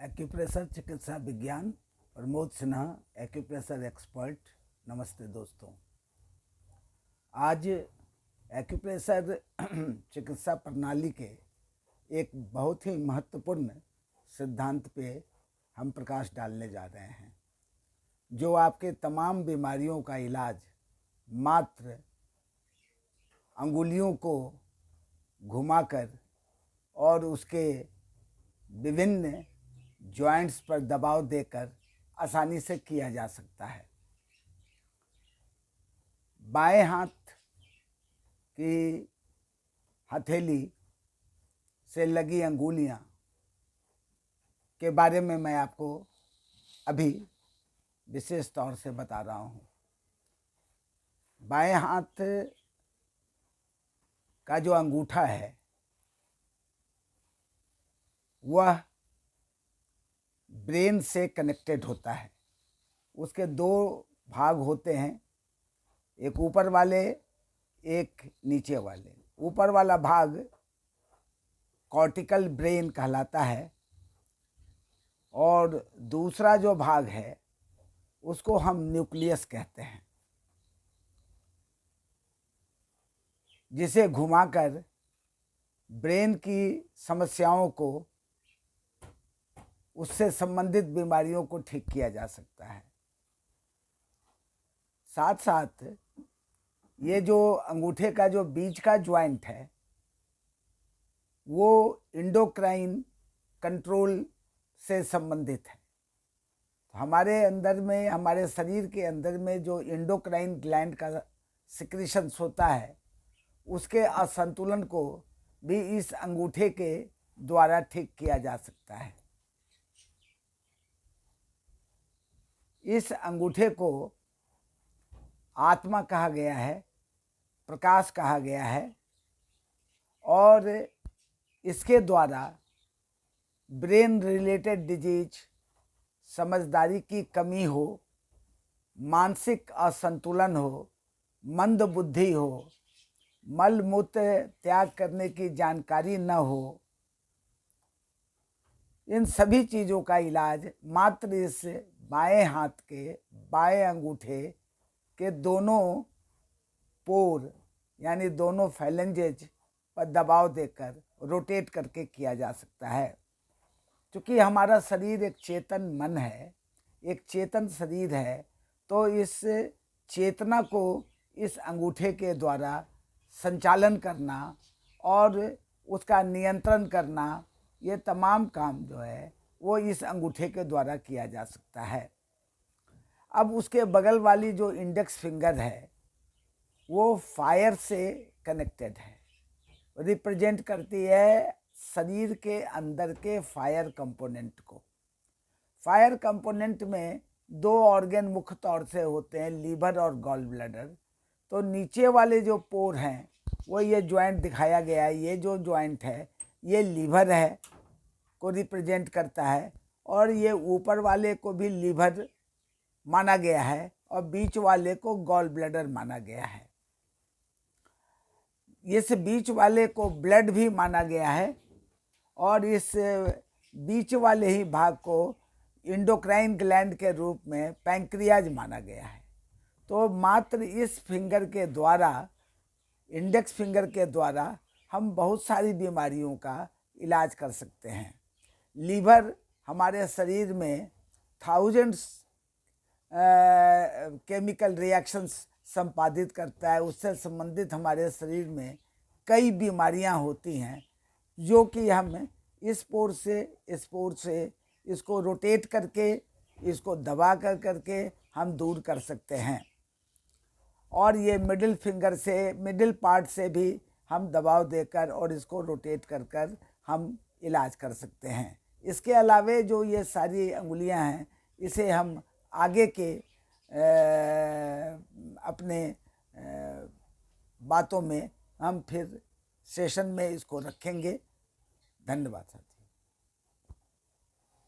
Acupressure चिकित्सा विज्ञान, Pramod Sinha, acupressure expert. नमस्ते दोस्तों। आज एक्यूप्रेशर चिकित्सा प्रणाली के एक बहुत ही महत्वपूर्ण सिद्धांत पे हम प्रकाश डालने जा रहे हैं, जो आपके तमाम बीमारियों का इलाज मात्र अंगुलियों को घुमाकर और उसके विभिन्न जॉइंट्स पर दबाव देकर आसानी से किया जा सकता है। बाएं हाथ की हथेली से लगी अंगुलियां के बारे में मैं आपको अभी विशेष तौर से बता रहा हूं। बाएं हाथ का जो अंगूठा है वह ब्रेन से कनेक्टेड होता है। उसके दो भाग होते हैं, एक ऊपर वाले, एक नीचे वाले। ऊपर वाला भाग कॉर्टिकल ब्रेन कहलाता है और दूसरा जो भाग है उसको हम न्यूक्लियस कहते हैं, जिसे घुमाकर ब्रेन की समस्याओं को, उससे संबंधित बीमारियों को ठीक किया जा सकता है। साथ साथ ये जो अंगूठे का जो बीच का ज्वाइंट है वो इंडोक्राइन कंट्रोल से संबंधित है। हमारे अंदर में, हमारे शरीर के अंदर में जो इंडोक्राइन ग्लैंड का सिक्रीशंस होता है, उसके असंतुलन को भी इस अंगूठे के द्वारा ठीक किया जा सकता है। इस अंगूठे को आत्मा कहा गया है, प्रकाश कहा गया है, और इसके द्वारा ब्रेन रिलेटेड डिजीज, समझदारी की कमी हो, मानसिक असंतुलन हो, मंद बुद्धि हो, मल मूत्र त्याग करने की जानकारी न हो, इन सभी चीज़ों का इलाज मात्र इस बाएं हाथ के बाएं अंगूठे के दोनों पोर यानी दोनों फैलेंजेज पर दबाव देकर रोटेट करके किया जा सकता है। क्योंकि हमारा शरीर एक चेतन मन है, एक चेतन शरीर है, तो इस चेतना को इस अंगूठे के द्वारा संचालन करना और उसका नियंत्रण करना, ये तमाम काम जो है वो इस अंगूठे के द्वारा किया जा सकता है। अब उसके बगल वाली जो इंडेक्स फिंगर है वो फायर से कनेक्टेड है, रिप्रेजेंट करती है शरीर के अंदर के फायर कंपोनेंट को। फायर कंपोनेंट में दो ऑर्गन मुख्य तौर से होते हैं, लीवर और गॉल ब्लैडर। तो नीचे वाले जो पोर हैं वो ये ज्वाइंट दिखाया गया है, ये जो ज्वाइंट है ये लीवर है को रिप्रेजेंट करता है, और ये ऊपर वाले को भी लीवर माना गया है और बीच वाले को गॉल ब्लैडर माना गया है। इस बीच वाले को ब्लड भी माना गया है और इस बीच वाले ही भाग को इंडोक्राइन ग्लैंड के रूप में पैंक्रियाज माना गया है। तो मात्र इस फिंगर के द्वारा, इंडेक्स फिंगर के द्वारा हम बहुत सारी बीमारियों का इलाज कर सकते हैं। लीवर हमारे शरीर में थाउजेंड्स केमिकल रिएक्शंस संपादित करता है। उससे संबंधित हमारे शरीर में कई बीमारियां होती हैं, जो कि हम इस पोर से इसको रोटेट करके, इसको दबा करके हम दूर कर सकते हैं। और ये मिडिल फिंगर से, मिडिल पार्ट से भी हम दबाव देकर और इसको रोटेट कर हम इलाज कर सकते हैं। इसके अलावे जो ये सारी अंगुलियां हैं, इसे हम आगे के अपने बातों में हम फिर सेशन में इसको रखेंगे। धन्यवाद।